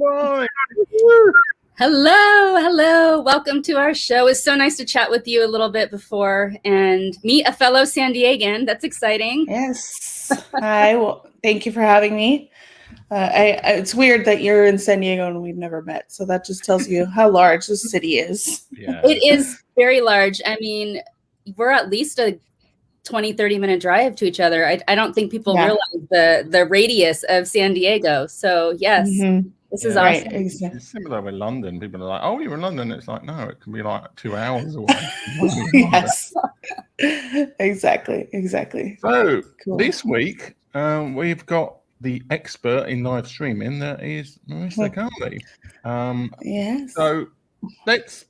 morning. Hello. Welcome to our show. It's so nice to chat with you a little bit before and meet a fellow San Diegan. That's exciting. Yes. Hi. Well, thank you for having me. It's weird that you're in San Diego and we've never met. So that just tells you how large this city is. Yeah. It is very large. I mean, we're at least a 20, 30-minute drive to each other. I don't think people realize the radius of San Diego. So, yes, this is awesome. Right, exactly. It's similar with London. People are like, oh, you're in London. It's like, no, it can be like 2 hours away. Yes. Exactly. So Cool. This week, we've got the expert in live streaming. That is Marisa Cali. Yes. So let's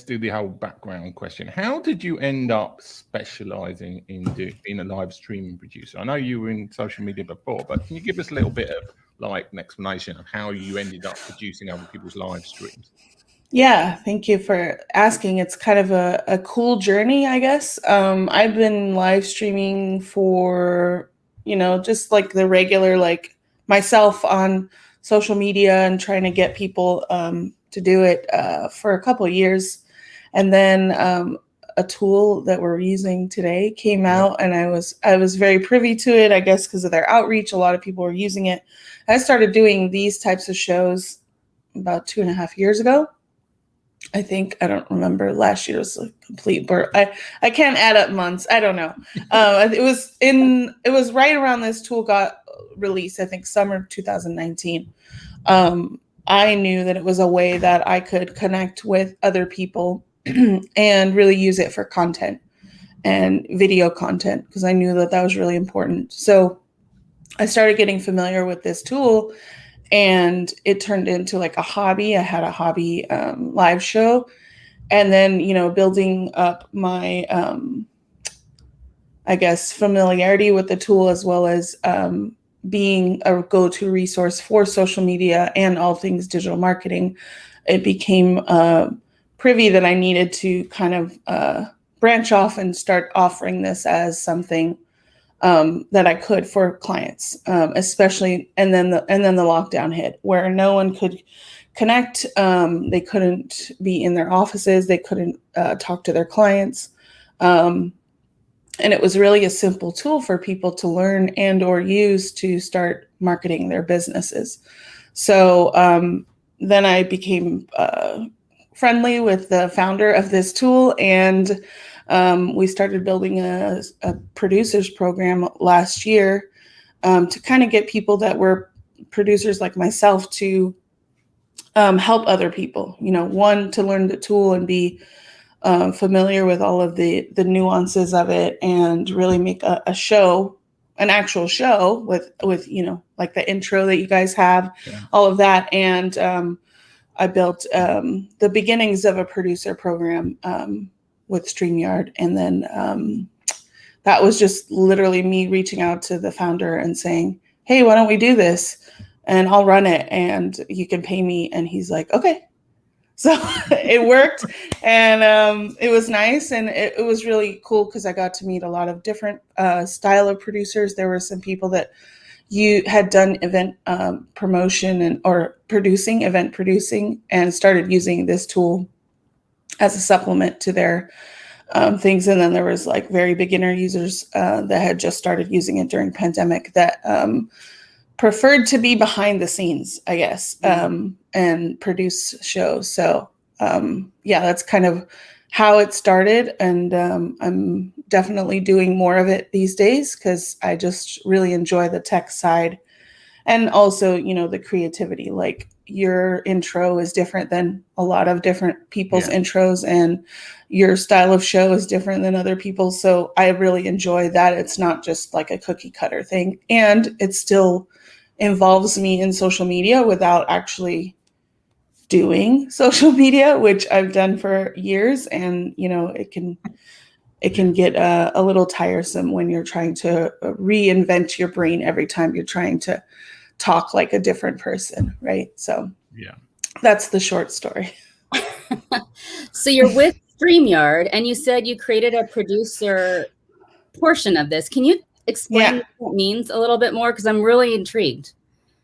do the whole background question. How did you end up specialising in being a live streaming producer? I know you were in social media before, but can you give us a little bit of an explanation of how you ended up producing other people's live streams? Yeah, thank you for asking. It's kind of a cool journey, I guess. I've been live streaming for, just like the regular, like myself on social media and trying to get people to do it for a couple of years. And then a tool that we're using today came out, and I was very privy to it, I guess, because of their outreach. A lot of people were using it. I started doing these types of shows about 2.5 years ago. I think, I don't remember, last year was a complete blur. I can't add up months. I don't know. It was right around this tool got released, I think summer 2019. I knew that it was a way that I could connect with other people and really use it for content and video content, because I knew that was really important. So I started getting familiar with this tool, and it turned into like a hobby. I had a hobby live show, and then, building up my, I guess, familiarity with the tool, as well as being a go-to resource for social media and all things digital marketing. It became privy that I needed to kind of branch off and start offering this as something that I could for clients, especially, and then the lockdown hit, where no one could connect. They couldn't be in their offices. They couldn't talk to their clients. And it was really a simple tool for people to learn and or use to start marketing their businesses. So then I became friendly with the founder of this tool, and we started building a producers program last year to kind of get people that were producers like myself to help other people, one, to learn the tool and be familiar with all of the nuances of it, and really make a show, an actual show with like the intro that you guys have, all of that. And I built the beginnings of a producer program with Streamyard. And then that was just literally me reaching out to the founder and saying, hey, why don't we do this? And I'll run it and you can pay me. And he's like, okay. So it worked, and it was nice, and it was really cool because I got to meet a lot of different style of producers. There were some people that you had done event promotion or event producing, and started using this tool as a supplement to their things. And then there was like very beginner users that had just started using it during pandemic that preferred to be behind the scenes, I guess, and produce shows. So that's kind of how it started. And I'm definitely doing more of it these days because I just really enjoy the tech side. And also, the creativity, like your intro is different than a lot of different people's intros, and your style of show is different than other people's. So I really enjoy that. It's not just like a cookie cutter thing. And it still involves me in social media without actually doing social media, which I've done for years. And, it can get a little tiresome when you're trying to reinvent your brain every time you're trying to talk like a different person, right? So that's the short story. So you're with Streamyard, and you said you created a producer portion of this. Can you explain what it means a little bit more? Because I'm really intrigued.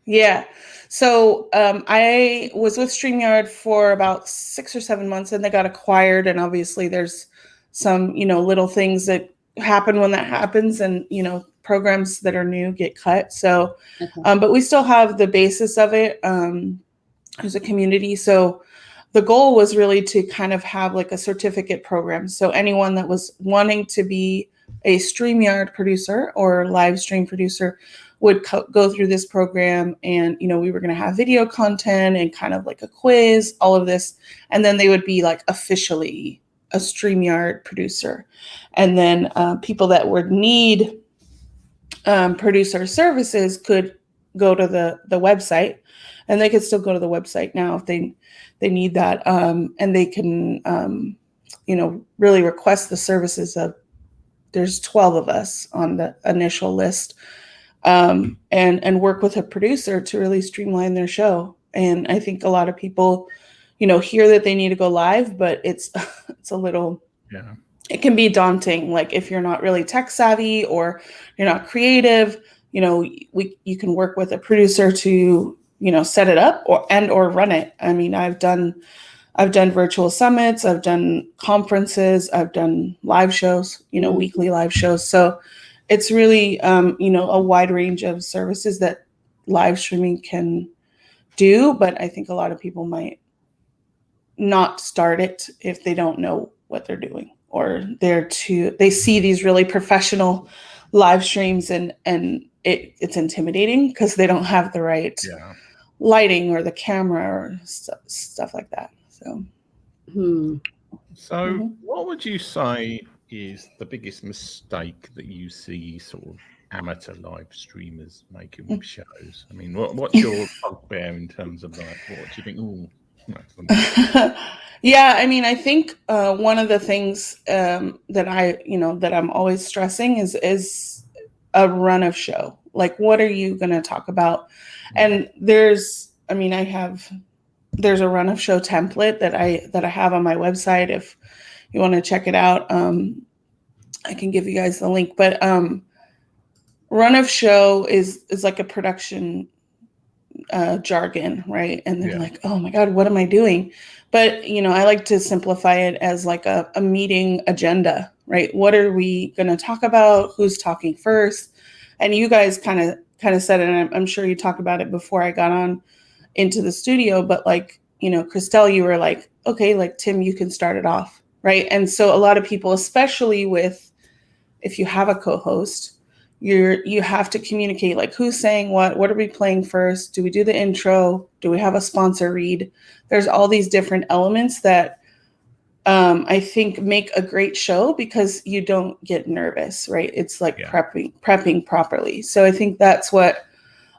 Yeah. So I was with StreamYard for about 6 or 7 months, and they got acquired. And obviously, there's some, little things that happen when that happens, and programs that are new get cut. So, but we still have the basis of it as a community. So the goal was really to kind of have like a certificate program. So anyone that was wanting to be a StreamYard producer or live stream producer would go through this program, and we were going to have video content and kind of like a quiz, all of this, and then they would be like officially a StreamYard producer. And then people that would need producer services could go to the website, and they could still go to the website now if they need that, and they can really request the services of. There's 12 of us on the initial list. And work with a producer to really streamline their show. And I think a lot of people, hear that they need to go live, but it's a little, it can be daunting. Like if you're not really tech savvy or you're not creative, you can work with a producer to, set it up or run it. I mean, I've done virtual summits, I've done conferences, I've done live shows, weekly live shows. So it's really, a wide range of services that live streaming can do. But I think a lot of people might not start it if they don't know what they're doing, or they see these really professional live streams and it's intimidating because they don't have the right lighting or the camera or stuff like that. So, what would you say is the biggest mistake that you see sort of amateur live streamers making with shows? I mean, what's your bugbear in terms of like, what do you think? Yeah, I mean, I think one of the things that I'm always stressing is a run of show. Like, what are you going to talk about? And there's a run of show template that I have on my website. If you want to check it out, I can give you guys the link. But run of show is like a production jargon, right? And they're like, oh my God, what am I doing? But I like to simplify it as like a meeting agenda, right? What are we going to talk about? Who's talking first? And you guys kind of said it, and I'm sure you talked about it before I got on into the studio. But like, Christelle, you were like, okay, like Tim, you can start it off. Right. And so a lot of people, especially if you have a co-host, you have to communicate like who's saying what are we playing first? Do we do the intro? Do we have a sponsor read? There's all these different elements that I think make a great show because you don't get nervous, right? It's like prepping properly. So I think that's what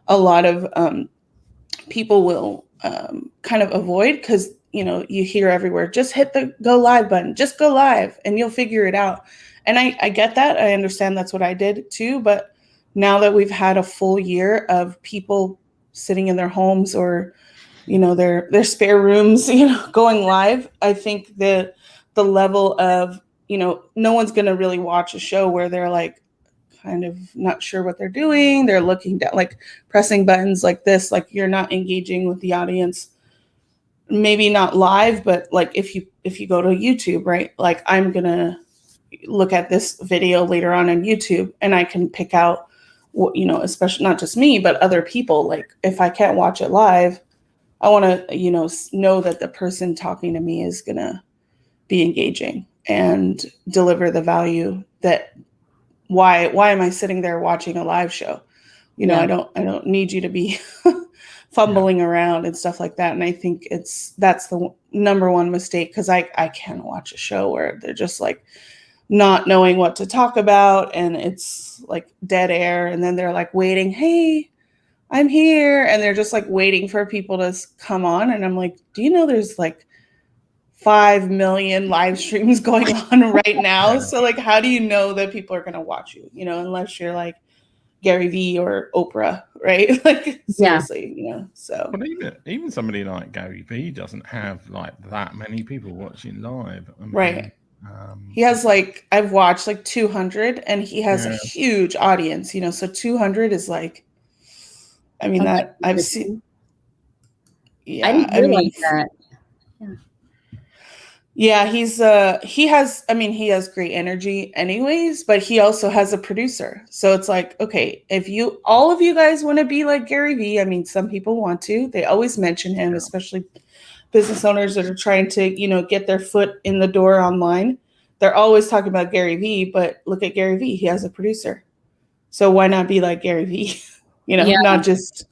a lot of people will kind of avoid, because you hear everywhere, just hit the go live button, just go live and you'll figure it out. And I get that. I understand that's what I did too. But now that we've had a full year of people sitting in their homes or, their spare rooms, going live, I think that the level of, no one's going to really watch a show where they're like kind of not sure what they're doing. They're looking down, like pressing buttons like this, like you're not engaging with the audience. Maybe not live, but like if you go to YouTube, right? Like I'm going to look at this video later on YouTube and I can pick out what, especially not just me, but other people. Like if I can't watch it live, I want to, know that the person talking to me is going to be engaging and deliver the value that why am I sitting there watching a live show? I don't need you to be fumbling around and stuff like that. And I think that's the number one mistake, because I can't watch a show where they're just like not knowing what to talk about and it's like dead air. And then they're like waiting, hey, I'm here. And they're just like waiting for people to come on. And I'm like, do you know there's like 5 million live streams going on right now? So like, how do you know that people are going to watch you, unless you're like Gary Vee or Oprah, right? Like seriously, so. But even somebody like Gary Vee doesn't have like that many people watching live. I mean, right. He has like, I've watched like 200 and he has a huge audience, so 200 is like, I mean, Oh, that I've seen. Yeah, I didn't realize that. Yeah, he has great energy anyways, but he also has a producer. So it's like, okay, if all of you guys want to be like Gary Vee, I mean, some people want to, they always mention him, especially business owners that are trying to, get their foot in the door online. They're always talking about Gary Vee, but look at Gary Vee, he has a producer. So why not be like Gary Vee? Not just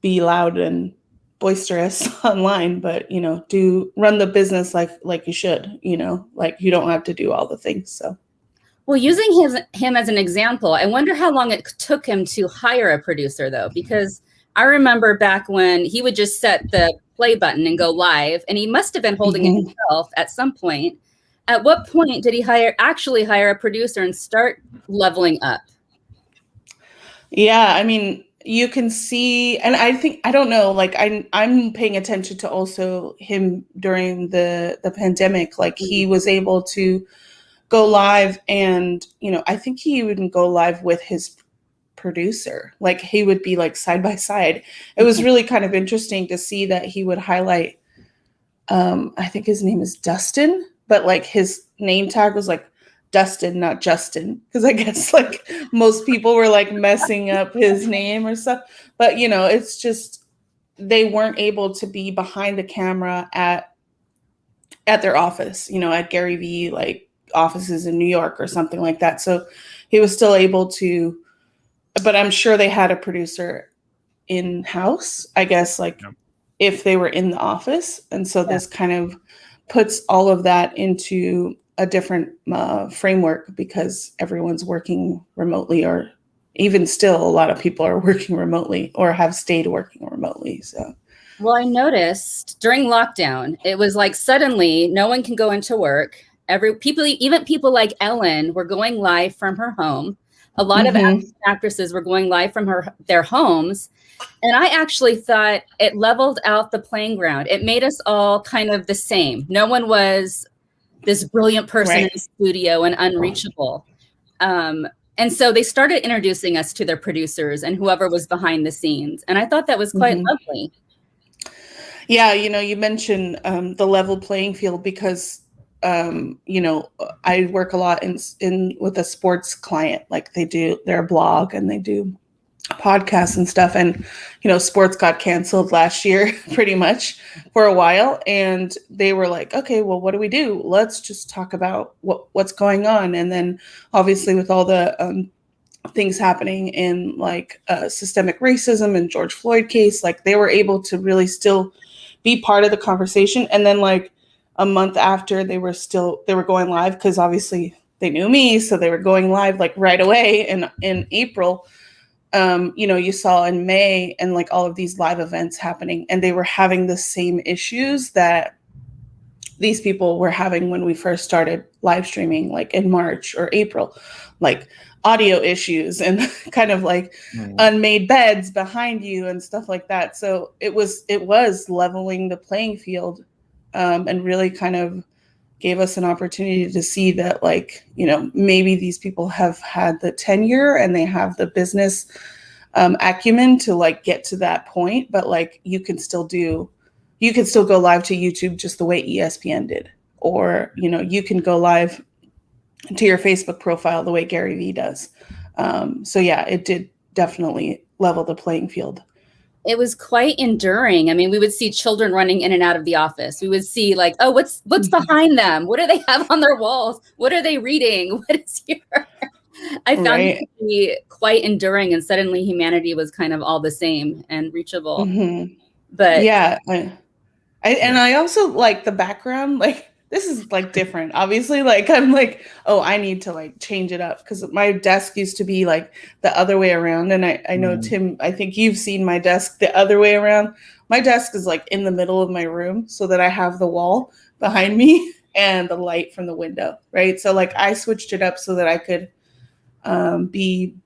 be loud and boisterous online, but run the business like you should, like you don't have to do all the things. So well, using him as an example, I wonder how long it took him to hire a producer though, because I remember back when he would just set the play button and go live, and he must have been holding it himself at some point. At what point did he actually hire a producer and start leveling up? Yeah, I mean, you can see, and I don't know, like I'm paying attention to also him during the pandemic. Like he was able to go live, and I think he would go live with his producer. Like he would be like side by side. It was really kind of interesting to see that he would highlight. I think his name is Dustin, but like his name tag was like Dustin, not Justin, because I guess like most people were like messing up his name or stuff. But it's just they weren't able to be behind the camera at their office, at Gary Vee like offices in New York or something like that. So he was still able to, but I'm sure they had a producer in-house, I guess, like if they were in the office. And so this kind of puts all of that into a different framework, because everyone's working remotely, or even still a lot of people are working remotely or have stayed working remotely. So, well, I noticed during lockdown, it was like suddenly no one can go into work. Even people like Ellen were going live from her home. A lot of actresses were going live from their homes. And I actually thought it leveled out the playing ground. It made us all kind of the same. No one was this brilliant person in the studio and unreachable. And so they started introducing us to their producers and whoever was behind the scenes. And I thought that was quite lovely. Yeah, you mentioned the level playing field, because I work a lot in with a sports client. Like they do their blog and they do podcasts and stuff, and sports got canceled last year pretty much for a while, and they were like, okay, well, what do we do? Let's just talk about what's going on. And then obviously with all the things happening in like systemic racism and George Floyd case, like they were able to really still be part of the conversation. And then like a month after, they were going live, because obviously they knew me, so they were going live like right away in April. You saw in May and like all of these live events happening, and they were having the same issues that these people were having when we first started live streaming, like in March or April, like audio issues and kind of like unmade beds behind you and stuff like that. So it was leveling the playing field, and really kind of gave us an opportunity to see that, like, maybe these people have had the tenure and they have the business acumen to like get to that point, but like you can still go live to YouTube just the way ESPN did, or you can go live to your Facebook profile the way Gary Vee does. So yeah, it did definitely level the playing field. It was quite enduring. I mean, we would see children running in and out of the office. We would see like, oh, what's behind them? What do they have on their walls? What are they reading? What is here? I found it to be quite enduring, and suddenly humanity was kind of all the same and reachable. But yeah, and I also like the background, like this is like different. Obviously, like I'm like, oh, I need to like change it up, because my desk used to be like the other way around. And I know Tim, I think you've seen my desk the other way around. My desk is like in the middle of my room, so that I have the wall behind me and the light from the window, right? So like I switched it up so that I could be,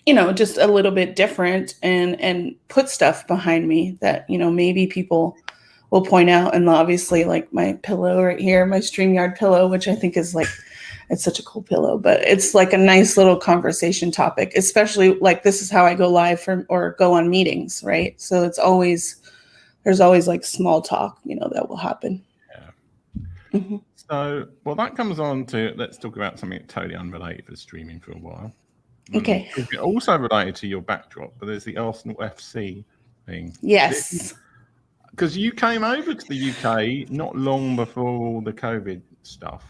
just a little bit different and put stuff behind me that, maybe people will point out. And obviously like my pillow right here, my StreamYard pillow, which I think is like It's such a cool pillow, but it's like a nice little conversation topic, especially like this is how I go live or go on meetings, right? So there's always like small talk, that will happen. Yeah. Mm-hmm. So, well, that comes on to, let's talk about something totally unrelated for streaming for a while. Okay. Also related to your backdrop, but there's the Arsenal FC thing. Yes. Because you came over to the UK not long before all the COVID stuff.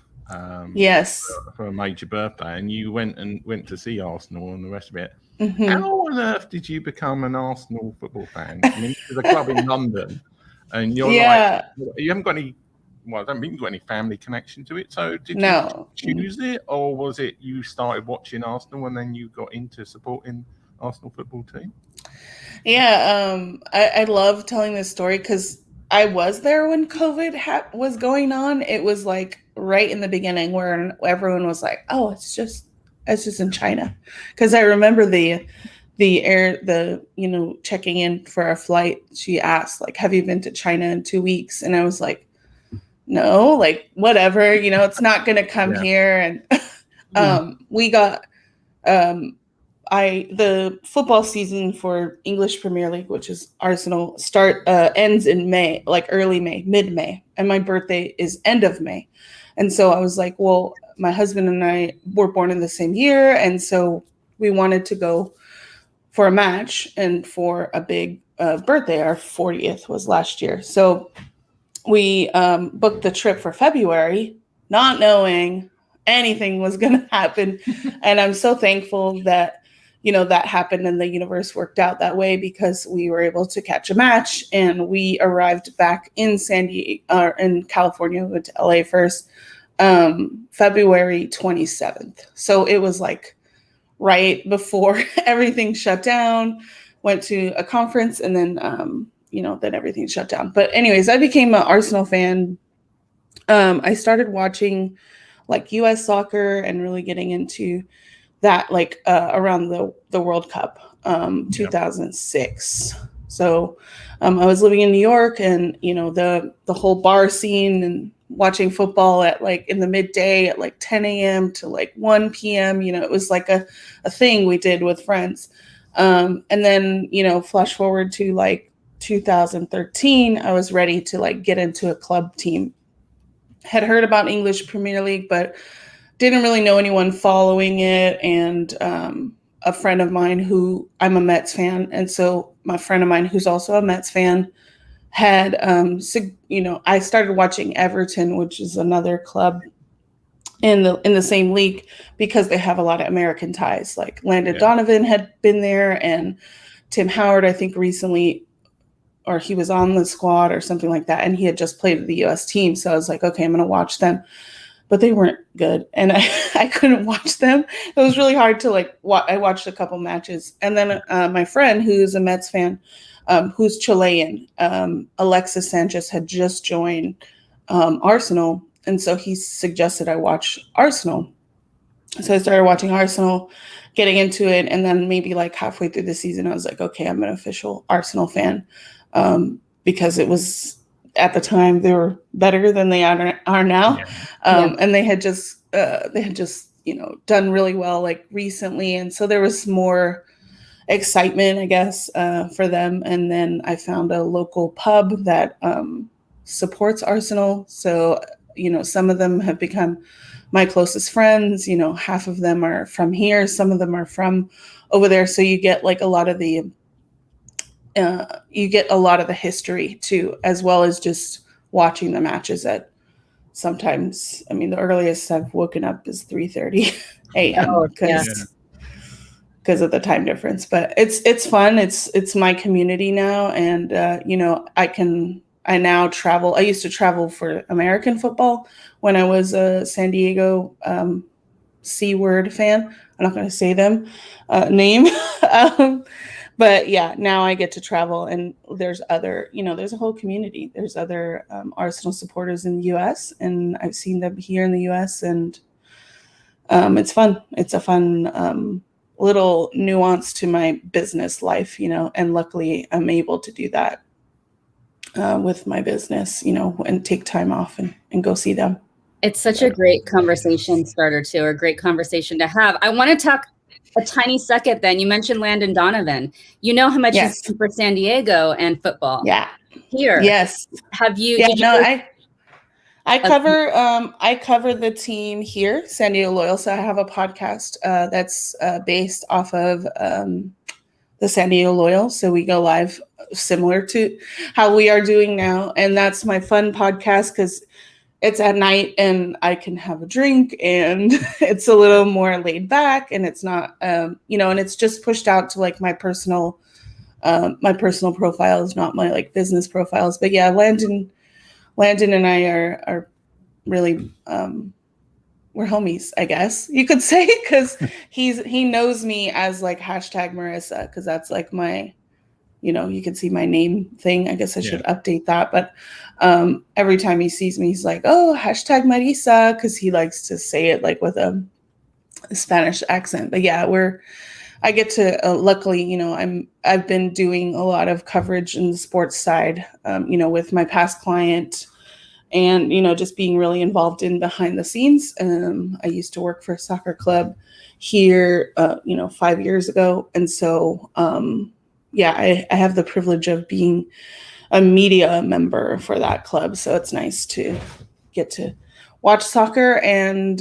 Yes. For a major birthday, and you went to see Arsenal and the rest of it. Mm-hmm. How on earth did you become an Arsenal football fan? I mean, there's a club in London, and you're like, you haven't got any. Well, I don't think you've got any family connection to it. So did you choose it, or was it you started watching Arsenal and then you got into supporting Arsenal football team? Yeah, I love telling this story because I was there when COVID was going on. It was like right in the beginning where everyone was like, "Oh, it's just in China," because I remember the checking in for our flight. She asked like, "Have you been to China in 2 weeks?" And I was like, "No, like whatever, it's not going to come here." And we got the football season for English Premier League, which is Arsenal, ends in May, like early May, mid-May, and my birthday is end of May. And so I was like, well, my husband and I were born in the same year, and so we wanted to go for a match and for a big birthday. Our 40th was last year. So we booked the trip for February, not knowing anything was going to happen. And I'm so thankful that that happened and the universe worked out that way, because we were able to catch a match, and we arrived back in in California. We went to LA first, February 27th. So it was like right before everything shut down, went to a conference, and then, then everything shut down. But anyways, I became an Arsenal fan. I started watching like US soccer and really getting into that like around the World Cup, 2006. So I was living in New York, and the whole bar scene and watching football at like in the midday at like 10 a.m. to like 1 p.m. It was like a thing we did with friends. And then flash forward to like 2013, I was ready to like get into a club team. Had heard about English Premier League, but didn't really know anyone following it. And a friend of mine who I'm a Mets fan. And so my friend of mine who's also a Mets fan had, I started watching Everton, which is another club in the same league, because they have a lot of American ties. Like Landon Donovan had been there, and Tim Howard, I think recently, or he was on the squad or something like that. And he had just played with the US team. So I was like, okay, I'm going to watch them. But they weren't good, and I couldn't watch them. It was really hard to like I watched a couple matches. And then my friend, who's a Mets fan, who's Chilean, Alexis Sanchez, had just joined Arsenal. And so he suggested I watch Arsenal. So I started watching Arsenal, getting into it. And then maybe like halfway through the season, I was like, okay, I'm an official Arsenal fan, because it was, at the time, they were better than they are now. And they had just done really well like recently. And so there was more excitement, I guess, for them. And then I found a local pub that supports Arsenal. So, some of them have become my closest friends. Half of them are from here. Some of them are from over there. So you get like a lot of the history too, as well as just watching the matches at sometimes, the earliest I've woken up is 3:30 a.m. because of the time difference. But it's fun. It's my community now. And, I now travel. I used to travel for American football when I was a San Diego C-word fan. I'm not going to say them name. But yeah, now I get to travel, and there's there's a whole community. There's other Arsenal supporters in the U.S., and I've seen them here in the U.S., and it's fun. It's a fun little nuance to my business life, and luckily I'm able to do that with my business, and take time off and go see them. It's such a great conversation starter too, or a great conversation to have. I want to talk a tiny second then. You mentioned Landon Donovan. You know how much he's done for San Diego and football. Yeah. Here. Yes. Have you? Yeah, did you I cover the team here, San Diego Loyal. So I have a podcast that's based off of the San Diego Loyal. So we go live similar to how we are doing now. And that's my fun podcast because it's at night and I can have a drink and it's a little more laid back and it's not, and it's just pushed out to like my personal profiles, not my like business profiles. But yeah, Landon and I are really, we're homies, I guess you could say, because he knows me as like #Marisa, because that's like my, you can see my name thing. I guess I should update that. But every time he sees me, he's like, oh, #Marisa, because he likes to say it like with a Spanish accent. But yeah, I get to luckily, I've been doing a lot of coverage in the sports side, with my past client and, just being really involved in behind the scenes. I used to work for a soccer club here, 5 years ago. And so, I have the privilege of being a media member for that club. So it's nice to get to watch soccer and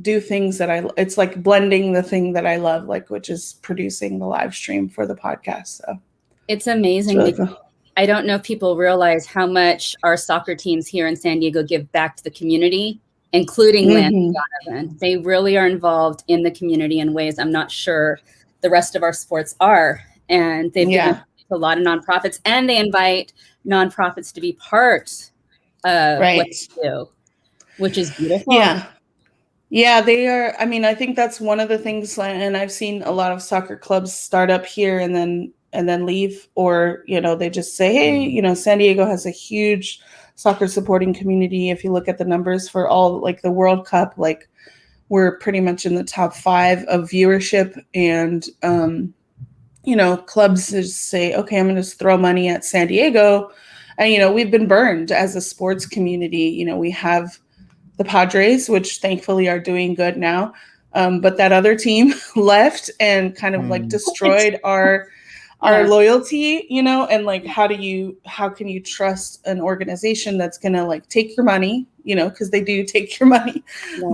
do things that it's like blending the thing that I love, like, which is producing the live stream for the podcast. So it's amazing. It's really cool. I don't know if people realize how much our soccer teams here in San Diego give back to the community, including Landon Donovan. They really are involved in the community in ways I'm not sure the rest of our sports are. And they've given a lot of nonprofits, and they invite nonprofits to be part of what they do, which is beautiful. Yeah, they are. I mean, I think that's one of the things, and I've seen a lot of soccer clubs start up here and then leave, or, they just say, hey, San Diego has a huge soccer supporting community. If you look at the numbers for all, like the World Cup, like we're pretty much in the top 5 of viewership, and, clubs just say, okay, I'm going to just throw money at San Diego. And, we've been burned as a sports community. We have the Padres, which thankfully are doing good now. But that other team left and kind of like destroyed our loyalty, and like, how can you trust an organization that's going to like take your money, because they do take your money,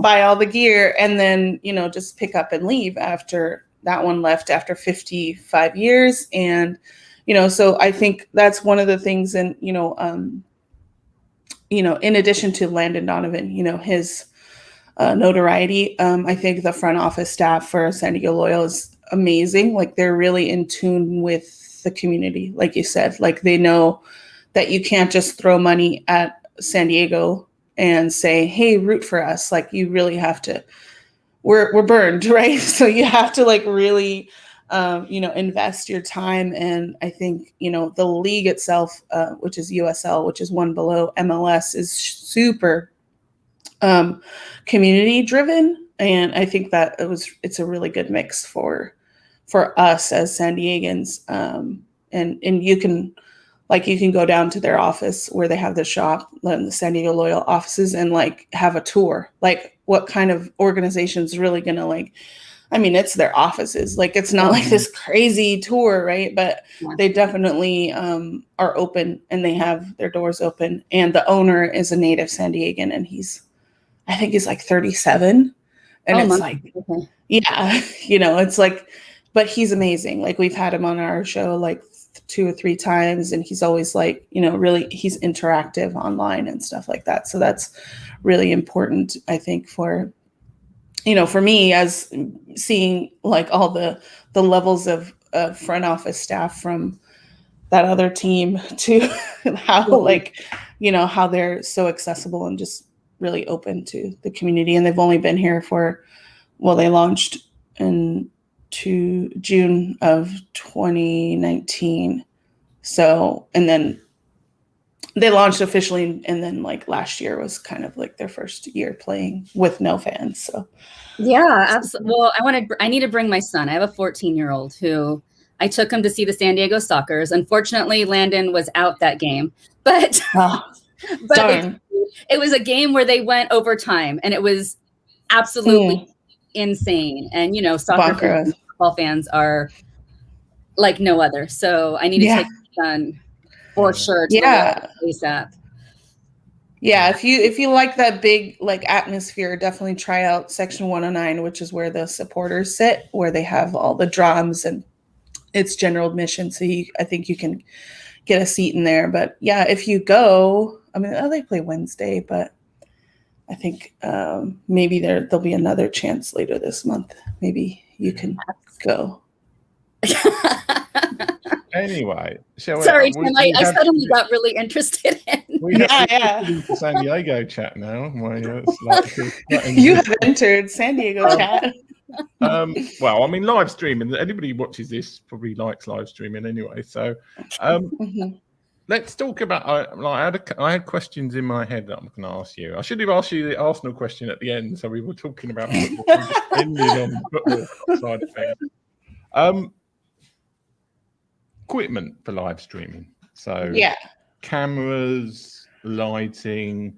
buy all the gear, and then, just pick up and leave after that one left after 55 years. And, so I think that's one of the things. And, in addition to Landon Donovan, his notoriety, I think the front office staff for San Diego Loyal is amazing. Like, they're really in tune with the community. Like you said, like they know that you can't just throw money at San Diego and say, hey, root for us. Like, you really have to, we're burned, right? So you have to like really, invest your time. And I think, the league itself, which is USL, which is one below MLS, is super community driven. And I think that it's a really good mix for us as San Diegans. And you can go down to their office where they have the shop, the San Diego Loyal offices, and like have a tour. Like, what kind of organization's really going to it's their offices. Like, it's not like this crazy tour, right? But they definitely are open, and they have their doors open. And the owner is a native San Diegan, and I think he's like 37. And it's like, it's like, but he's amazing. Like, we've had him on our show like 2 or 3 times, and he's always like, really, he's interactive online and stuff like that. So that's really important, I think, for me, as seeing like all the levels of front office staff from that other team to how how they're so accessible and just really open to the community. And they've only been here they launched in June of 2019. So, and then they launched officially, and then like last year was kind of like their first year playing with no fans. So yeah, absolutely. Well, I need to bring my son. I have a 14-year-old who I took him to see the San Diego Sockers. Unfortunately, Landon was out that game, but But it was a game where they went overtime, and it was absolutely insane. And, you know, soccer fans, football fans are like no other. So I need to take my son for sure to the ASAP. Yeah, if you like that big like atmosphere, definitely try out section 109, which is where the supporters sit, where they have all the drums, and it's general admission. So I think you can get a seat in there. But yeah, if you go, I mean, they play Wednesday, but I think maybe there'll be another chance later this month. Maybe you can go. Anyway, sorry, Tim, I suddenly got really interested in. We have the San Diego chat now. You have entered San Diego chat. Well, I mean, live streaming. Anybody who watches this probably likes live streaming anyway. So, let's talk about. I had questions in my head that I'm going to ask you. I should have asked you the Arsenal question at the end, so we were talking about football. Just ended on the football side of things. Equipment for live streaming. So, cameras, lighting.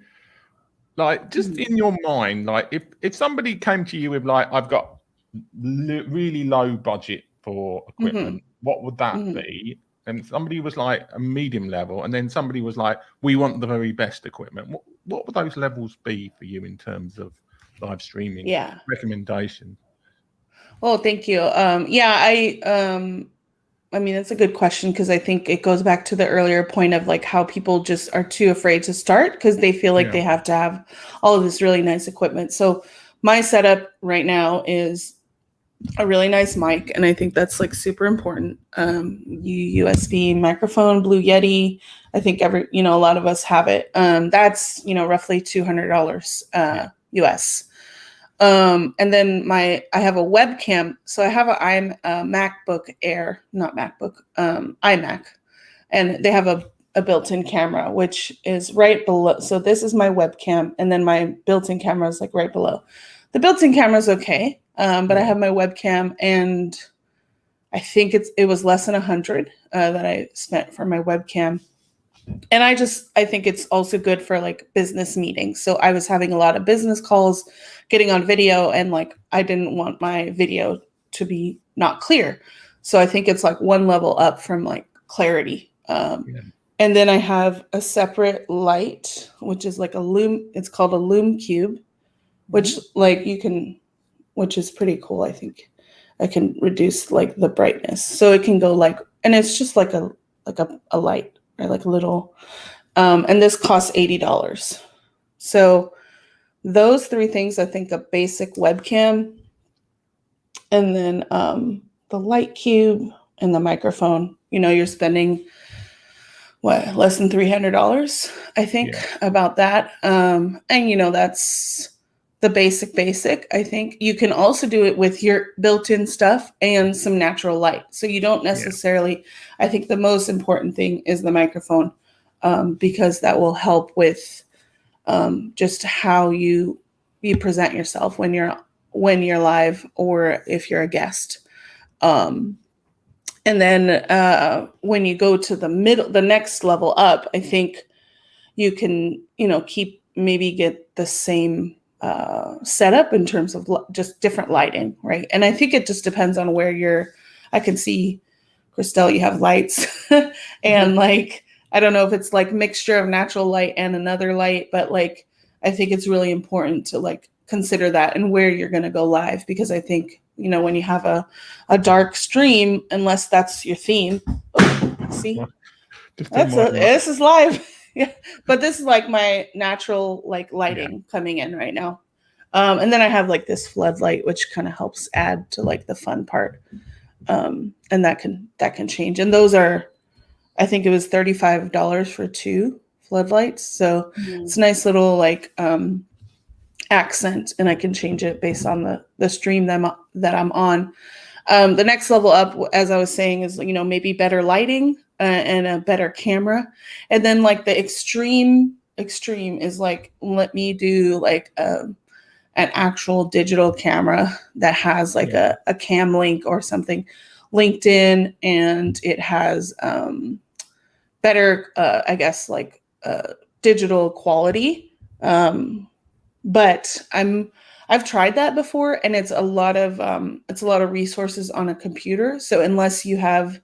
Like, just in your mind, like if somebody came to you with like, I've got really low budget for equipment, what would that be? And somebody was like a medium level, and then somebody was like, we want the very best equipment. What would those levels be for you in terms of live streaming recommendations? Well, thank you. I mean, that's a good question, because I think it goes back to the earlier point of like how people just are too afraid to start because they feel like they have to have all of this really nice equipment. So my setup right now is a really nice mic, and I think that's like super important. USB microphone, Blue Yeti. I think a lot of us have it. That's roughly $200 US. And then I have a webcam. So I have I'm a MacBook Air, not MacBook, iMac, and they have a built-in camera, which is right below. So this is my webcam, and then my built-in camera is like right below. The built-in camera is okay, but I have my webcam, and I think it was less than 100 that I spent for my webcam. And I think it's also good for like business meetings. So I was having a lot of business calls, getting on video, and like I didn't want my video to be not clear. So I think it's like one level up from like clarity. And then I have a separate light, which is like it's called a Lume Cube, which which is pretty cool. I think I can reduce like the brightness. So it can go like, and it's just like a light. Right, like a little, and this costs $80. So those three things, I think a basic webcam, and then the light cube and the microphone, you're spending less than $300, I think, about that. And that's the basic. I think you can also do it with your built-in stuff and some natural light. So you don't necessarily, I think the most important thing is the microphone, because that will help with just how you present yourself when you're live, or if you're a guest. And then when you go to the next level up, I think you can, get the same setup in terms of just different lighting, right? And I think it just depends on where I can see, Christelle, you have lights and like, I don't know if it's like mixture of natural light and another light, but like, I think it's really important to like consider that and where you're going to go live, because I think, when you have a dark stream, unless that's your theme, see, this is live. Yeah, but this is like my natural like lighting coming in right now. And then I have like this floodlight, which kind of helps add to like the fun part. And that can change. And those are, I think it was $35 for 2 floodlights. So it's a nice little like accent, and I can change it based on the stream that I'm on. The next level up, as I was saying, is, maybe better lighting and a better camera. And then like the extreme is like, let me do like an actual digital camera that has like a cam link or something linked in, and it has better, I guess, like digital quality. But I've tried that before, and it's a lot of resources on a computer. So unless you have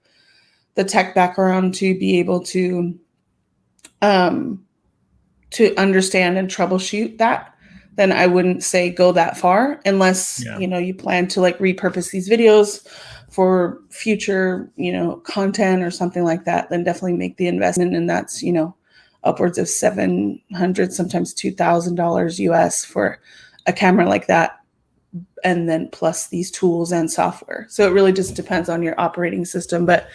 the tech background to be able to understand and troubleshoot that, then I wouldn't say go that far unless, you plan to like repurpose these videos for future, content or something like that. Then definitely make the investment. And that's, upwards of $700, sometimes $2,000 US for a camera like that. And then plus these tools and software. So it really just depends on your operating system. But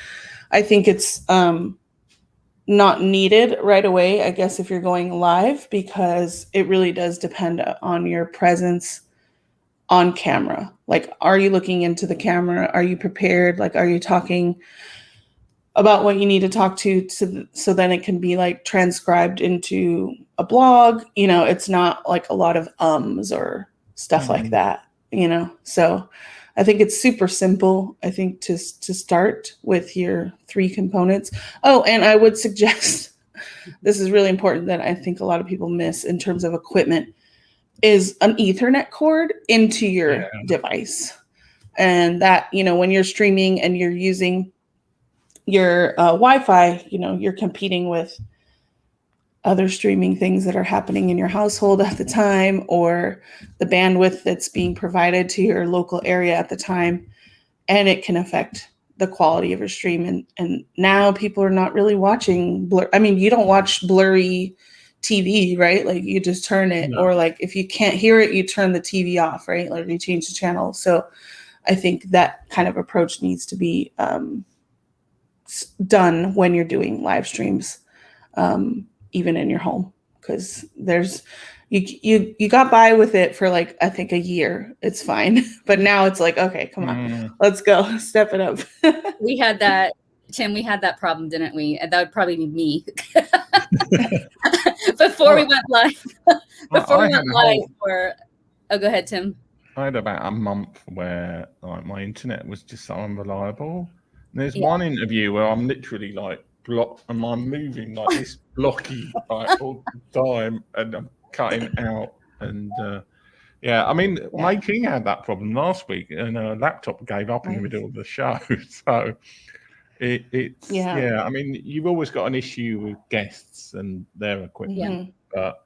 I think it's not needed right away, I guess, if you're going live, because it really does depend on your presence on camera. Like, are you looking into the camera? Are you prepared? Like, are you talking about what you need to talk to so then it can be like transcribed into a blog? It's not like a lot of ums or stuff like that, So I think it's super simple, I think, to start with your 3 components. Oh, and I would suggest, this is really important that I think a lot of people miss in terms of equipment, is an Ethernet cord into your device. And that, when you're streaming and you're using your Wi-Fi, you're competing with other streaming things that are happening in your household at the time, or the bandwidth that's being provided to your local area at the time. And it can affect the quality of your stream. And now people are not really watching you don't watch blurry TV, right? Like, you just turn it, or like if you can't hear it, you turn the TV off, right? Like, you change the channel. So I think that kind of approach needs to be done when you're doing live streams, even in your home, because you got by with it for like, I think, a year. It's fine. But now it's like, okay, come on, let's go, step it up. We had that, Tim, we had that problem, didn't we? That would probably be me. Before we went live. Oh, go ahead, Tim. I had about a month where like my internet was just so unreliable. And there's one interview where I'm literally like blocked, and I'm moving like this blocky like all the time, and I'm cutting out. And Mike King had that problem last week, and her laptop gave up in the middle of the show. So it's I mean, you've always got an issue with guests and their equipment, but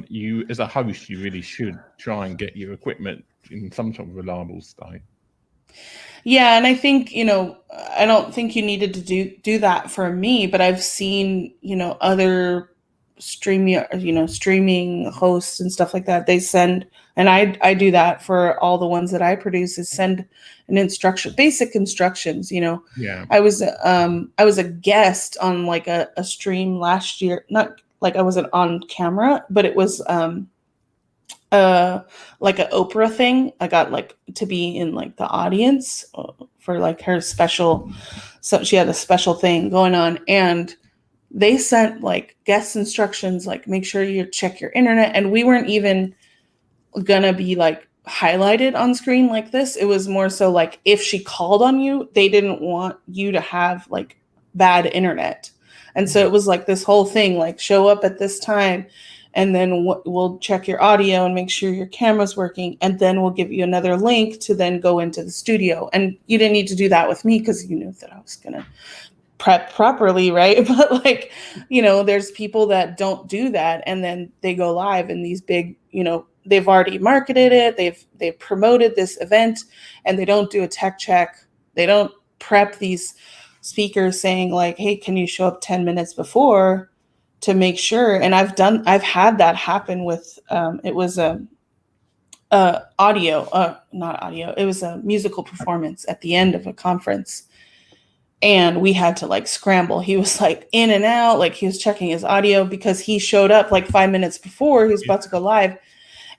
you as a host, you really should try and get your equipment in some sort of reliable state. Yeah, and I think, I don't think you needed to do that for me, but I've seen, other streaming hosts and stuff like that. They send, and I do that for all the ones that I produce, is send an basic instructions. I was a guest on like a stream last year, not like I wasn't on camera, but it was like an Oprah thing. I got like to be in like the audience for like her special. So she had a special thing going on, and they sent like guest instructions, like make sure you check your internet. And we weren't even gonna be like highlighted on screen like this. It was more so like if she called on you, they didn't want you to have like bad internet. And so it was like this whole thing, like show up at this time, and then we'll check your audio and make sure your camera's working. And then we'll give you another link to then go into the studio. And you didn't need to do that with me because you knew that I was going to prep properly, right? But like, there's people that don't do that. And then they go live in these big, they've already marketed it. They've promoted this event, and they don't do a tech check. They don't prep these speakers saying like, hey, can you show up 10 minutes before to make sure? And I've had that happen with, it was not audio. It was a musical performance at the end of a conference. And we had to like scramble. He was like in and out, like he was checking his audio because he showed up like 5 minutes before he was about to go live.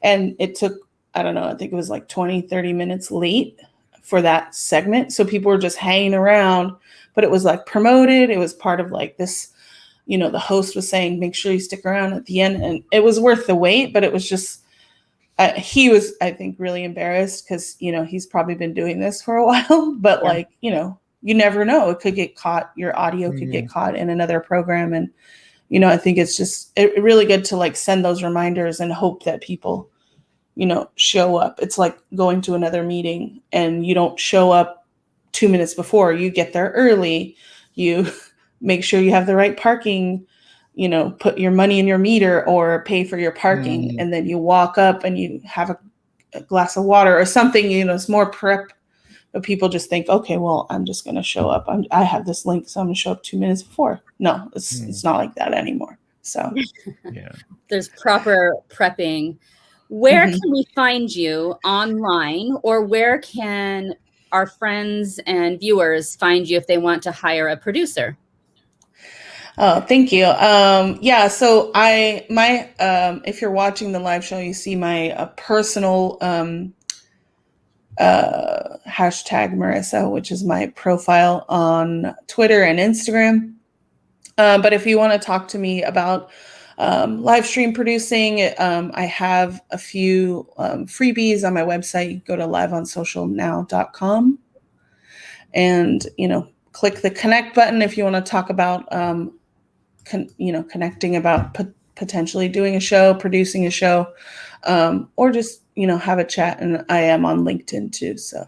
And it took, I don't know, I think it was like 20, 30 minutes late for that segment. So people were just hanging around, but it was like promoted. It was part of like this, the host was saying, make sure you stick around at the end. And it was worth the wait, but it was just, he was, I think, really embarrassed because, he's probably been doing this for a while, but like, you never know. It could get caught. Your audio could get caught in another program, and, I think it's just really good to like send those reminders and hope that people, show up. It's like going to another meeting and you don't show up 2 minutes before. You get there early. You make sure you have the right parking, put your money in your meter or pay for your parking. And then you walk up and you have a glass of water or something, it's more prep. But people just think, okay, well, I'm just going to show up. I have this link, so I'm going to show up 2 minutes before. No, it's not like that anymore. So yeah, there's proper prepping. Where can we find you online, or where can our friends and viewers find you if they want to hire a producer? Oh, thank you. So if you're watching the live show, you see my personal hashtag Marisa, which is my profile on Twitter and Instagram. But if you want to talk to me about live stream producing, I have a few freebies on my website. You can go to liveonsocialnow.com and, click the connect button if you want to talk about, connecting about potentially doing a show, producing a show, or just, have a chat. And I am on LinkedIn too. So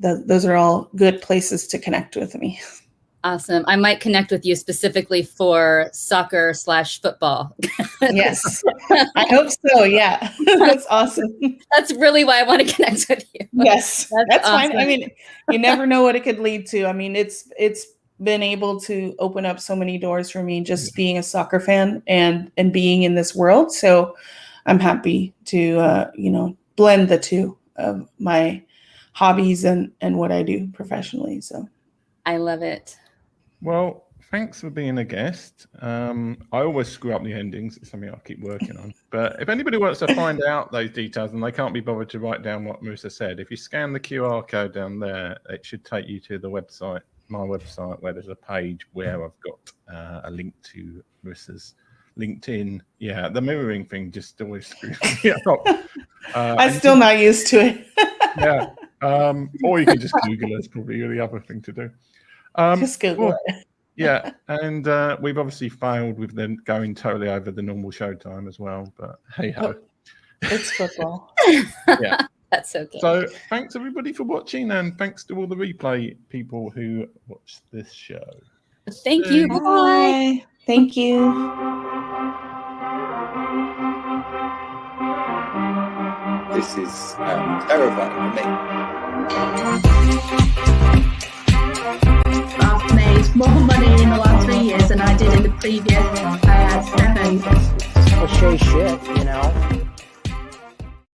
those are all good places to connect with me. Awesome. I might connect with you specifically for soccer/football. Yes, I hope so. Yeah, that's awesome. That's really why I want to connect with you. Yes, that's awesome. fine. I mean, you never know what it could lead to. I mean, it's been able to open up so many doors for me just being a soccer fan and being in this world. So I'm happy to, blend the two of my hobbies and what I do professionally. So I love it. Well, thanks for being a guest. I always screw up the endings. It's something I keep working on. But if anybody wants to find out those details and they can't be bothered to write down what Marisa said, if you scan the QR code down there, it should take you to the website, my website, where there's a page where I've got a link to Marisa's LinkedIn. Yeah, the mirroring thing just always screws me up. I'm still not used to it. Yeah. Or you can just Google it. It's probably the other thing to do. Just Google it. Yeah, and we've obviously failed with them going totally over the normal show time as well. But hey ho, it's football. Yeah, that's okay. So thanks everybody for watching, and thanks to all the replay people who watched this show. Thank you. Bye. Thank you. This is terrifying for me. I've made more money in the last 3 years than I did in the previous 7. Cliche shit,